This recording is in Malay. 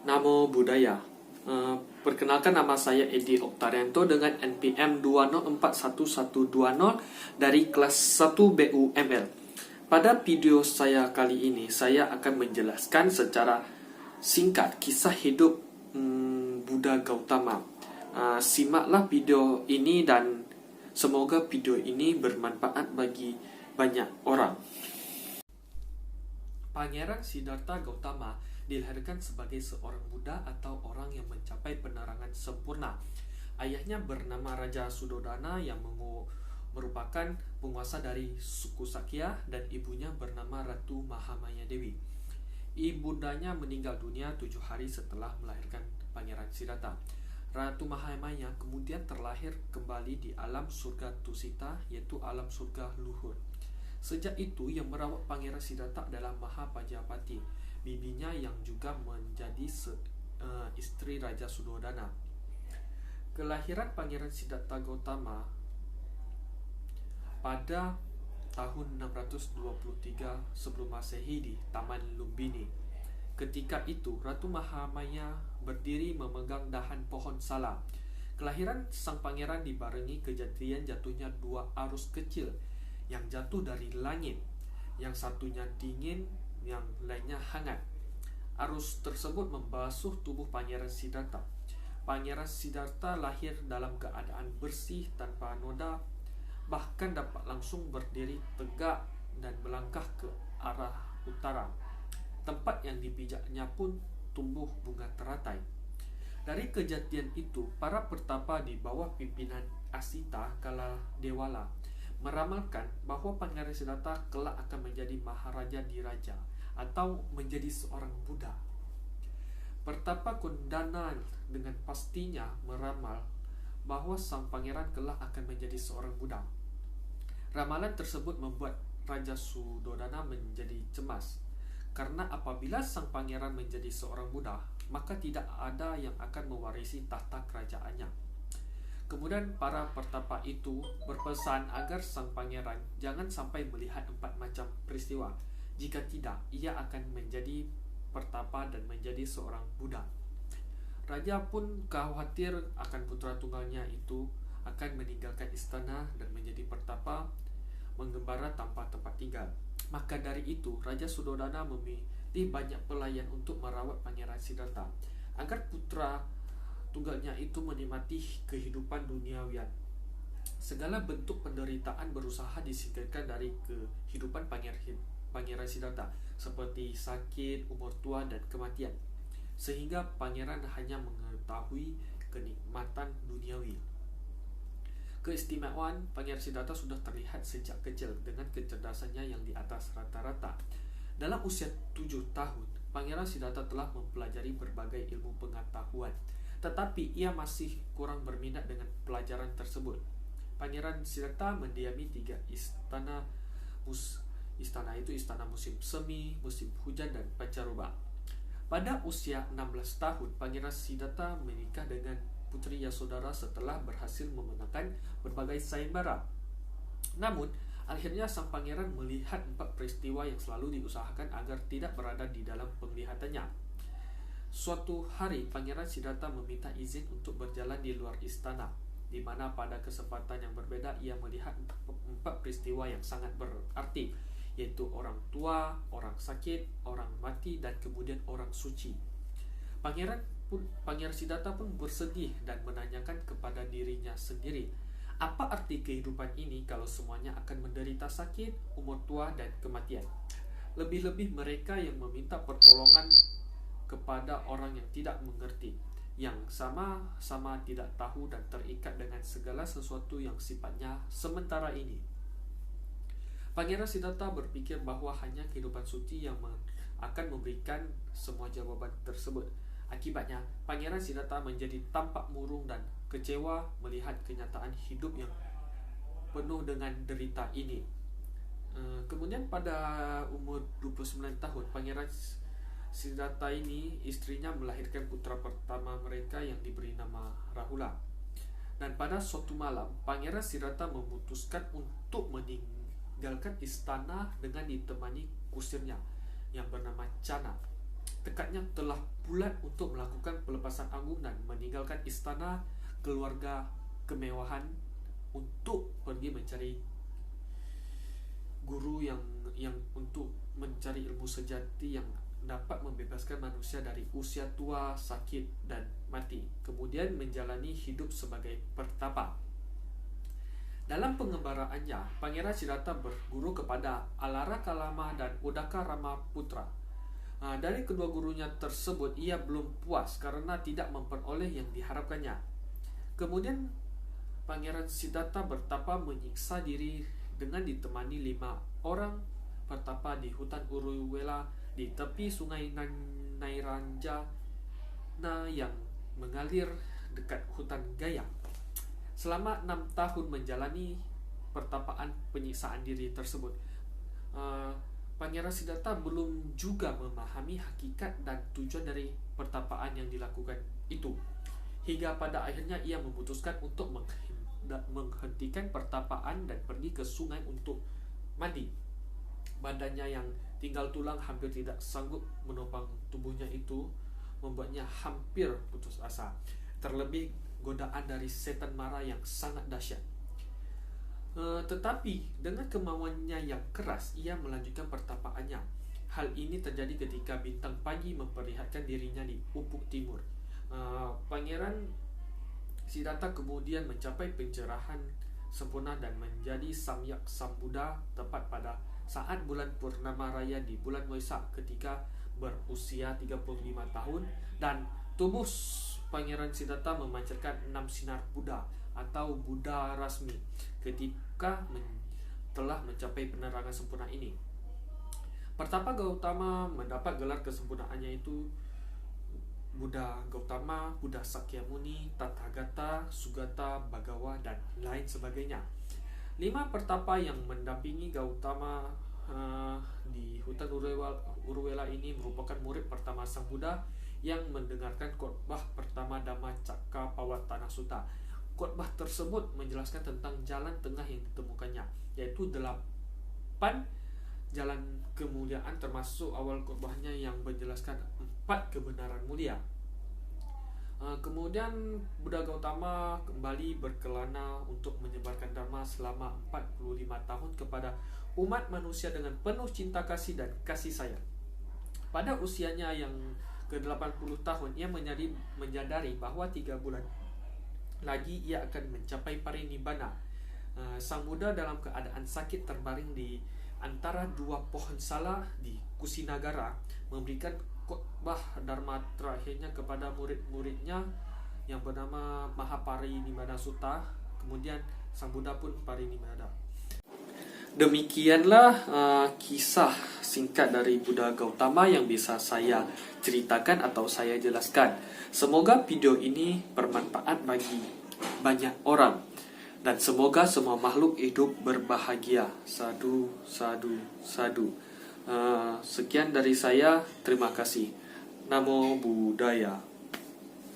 Namo Buddhaya. Perkenalkan, nama saya Edi Oktarianto dengan NPM 2041120 dari kelas 1 BUML. Pada video saya kali ini, saya akan menjelaskan secara singkat kisah hidup Buddha Gautama. Simaklah video ini dan semoga video ini bermanfaat bagi banyak orang. Pangeran Siddhartha Gautama dilahirkan sebagai seorang Buddha atau orang yang mencapai penerangan sempurna. Ayahnya bernama Raja Suddhodana yang merupakan penguasa dari suku Sakya, dan ibunya bernama Ratu Mahamaya Dewi. Ibundanya meninggal dunia 7 hari setelah melahirkan Pangeran Siddhartha. Ratu Mahamaya kemudian terlahir kembali di alam surga Tusita, yaitu alam surga luhur. Sejak itu yang merawat Pangeran Siddhartha adalah Mahapajapati, bibinya yang juga menjadi istri Raja Suddhodana. Kelahiran Pangeran Siddhartha Gautama pada tahun 623 sebelum Masehi di Taman Lumbini. Ketika itu Ratu Mahamaya berdiri memegang dahan pohon sala. Kelahiran sang pangeran dibarengi kejadian jatuhnya 2 arus kecil yang jatuh dari langit, yang satunya dingin, yang lainnya hangat. Arus tersebut membasuh tubuh Pangeran Siddhartha. Pangeran Siddhartha lahir dalam keadaan bersih tanpa noda, bahkan dapat langsung berdiri tegak dan melangkah ke arah utara. Tempat yang dipijaknya pun tumbuh bunga teratai. Dari kejadian itu, para pertapa di bawah pimpinan Asita Kala Dewala meramalkan bahwa Pangeran Siddhartha kelak akan menjadi Maharaja Diraja atau menjadi seorang Buddha. Pertapa Kundana dengan pastinya meramal bahwa sang pangeran kelak akan menjadi seorang Buddha. Ramalan tersebut membuat Raja Suddhodana menjadi cemas, karena apabila sang pangeran menjadi seorang Buddha, maka tidak ada yang akan mewarisi tahta kerajaannya. Kemudian para pertapa itu berpesan agar sang pangeran jangan sampai melihat 4 macam peristiwa. Jika tidak, ia akan menjadi pertapa dan menjadi seorang Buddha. Raja pun khawatir akan putra tunggalnya itu akan meninggalkan istana dan menjadi pertapa menggembara tanpa tempat tinggal. Maka dari itu, Raja Suddhodana memilih banyak pelayan untuk merawat Pangeran Siddhartha agar putra tunggalnya itu menikmati kehidupan duniawian. Segala bentuk penderitaan berusaha disingkirkan dari kehidupan Pangeran Siddhartha, seperti sakit, umur tua, dan kematian, sehingga pangeran hanya mengetahui kenikmatan duniawi. Keistimewaan Pangeran Siddhartha sudah terlihat sejak kecil dengan kecerdasannya yang di atas rata-rata. Dalam usia 7 tahun, Pangeran Siddhartha telah mempelajari berbagai ilmu pengetahuan, tetapi ia masih kurang berminat dengan pelajaran tersebut. Pangeran Siddhartha mendiami 3 istana. Istana itu istana musim semi, musim hujan, dan pancaroba. Pada usia 16 tahun, Pangeran Siddhartha menikah dengan Putri Yasodhara setelah berhasil memenangkan berbagai sayembara. Namun, akhirnya sang pangeran melihat 4 peristiwa yang selalu diusahakan agar tidak berada di dalam penglihatannya. Suatu hari, Pangeran Siddhartha meminta izin untuk berjalan di luar istana, di mana pada kesempatan yang berbeda ia melihat 4 peristiwa yang sangat berarti, yaitu orang tua, orang sakit, orang mati, dan kemudian orang suci. Pangeran Siddhartha pun bersedih dan menanyakan kepada dirinya sendiri, apa arti kehidupan ini kalau semuanya akan menderita sakit, umur tua, dan kematian? Lebih-lebih mereka yang meminta pertolongan kepada orang yang tidak mengerti, yang sama-sama tidak tahu dan terikat dengan segala sesuatu yang sifatnya sementara ini. Pangeran Siddhartha berpikir bahwa hanya kehidupan suci yang akan memberikan semua jawaban tersebut. Akibatnya, Pangeran Siddhartha menjadi tampak murung dan kecewa melihat kenyataan hidup yang penuh dengan derita ini. Kemudian pada umur 29 tahun, Pangeran Siddhartha ini, istrinya melahirkan putra pertama mereka yang diberi nama Rahula. Dan pada suatu malam, Pangeran Siddhartha memutuskan untuk meninggalkan istana dengan ditemani kusirnya yang bernama Channa. tekadnya telah bulat untuk melakukan pelepasan agung dan meninggalkan istana keluarga kemewahan untuk pergi mencari guru yang untuk mencari ilmu sejati yang dapat membebaskan manusia dari usia tua, sakit, dan mati. Kemudian menjalani hidup sebagai pertapa. Dalam pengembaraannya, Pangeran Siddhartha berguru kepada Alara Kalama dan Udaka Ramaputra. Dari kedua gurunya tersebut, ia belum puas karena tidak memperoleh yang diharapkannya. Kemudian Pangeran Siddhartha bertapa menyiksa diri dengan ditemani 5 orang pertapa di hutan Uruvela di tepi sungai Nairanjana yang mengalir dekat hutan Gaya. Selama 6 tahun menjalani pertapaan penyiksaan diri tersebut, Pangeran Siddhartha belum juga memahami hakikat dan tujuan dari pertapaan yang dilakukan itu. Hingga pada akhirnya ia memutuskan untuk menghentikan pertapaan dan pergi ke sungai untuk mandi. Badannya yang tinggal tulang hampir tidak sanggup menopang tubuhnya itu membuatnya hampir putus asa. Terlebih godaan dari setan mara yang sangat dahsyat. Tetapi dengan kemauannya yang keras, ia melanjutkan pertapaannya. Hal ini terjadi ketika bintang pagi memperlihatkan dirinya di ufuk timur. Pangeran Siddhartha kemudian mencapai pencerahan sempurna dan menjadi Samyak Sambuddha tepat pada saat bulan Purnama Raya di bulan Waisak ketika berusia 35 tahun, dan tubuh Pangeran Siddhartha memancarkan 6 sinar Buddha atau Buddha rasmi ketika telah mencapai penerangan sempurna ini. Pertapa Gautama mendapat gelar kesempurnaannya itu Buddha Gautama, Buddha Sakyamuni, Tathagata, Sugata, Bhagawa, dan lain sebagainya. 5 pertapa yang mendampingi Gautama di hutan Uruvela ini merupakan murid pertama Sang Buddha yang mendengarkan khotbah pertama Dhammacakkappavattana Sutta. Khotbah tersebut menjelaskan tentang jalan tengah yang ditemukannya, yaitu 8 jalan kemuliaan, termasuk awal khotbahnya yang menjelaskan 4 kebenaran mulia. Kemudian Buddha Gautama kembali berkelana untuk menyebarkan Dharma selama 45 tahun kepada umat manusia dengan penuh cinta kasih dan kasih sayang. Pada usianya yang ke-80 tahun, ia menyadari bahwa 3 bulan lagi ia akan mencapai parinibbana. Sang Buddha dalam keadaan sakit terbaring di antara 2 pohon sala di Kusinagara memberikan khotbah Dharma terakhirnya kepada murid-muridnya yang bernama Mahaparinibbana Sutta. Kemudian Sang Buddha pun parinibbana. Demikianlah kisah singkat dari Buddha Gautama yang bisa saya ceritakan atau saya jelaskan. Semoga video ini bermanfaat bagi banyak orang, dan semoga semua makhluk hidup berbahagia. Sadu, sadu, sadu. Sekian dari saya. Terima kasih. Namo Buddhaya.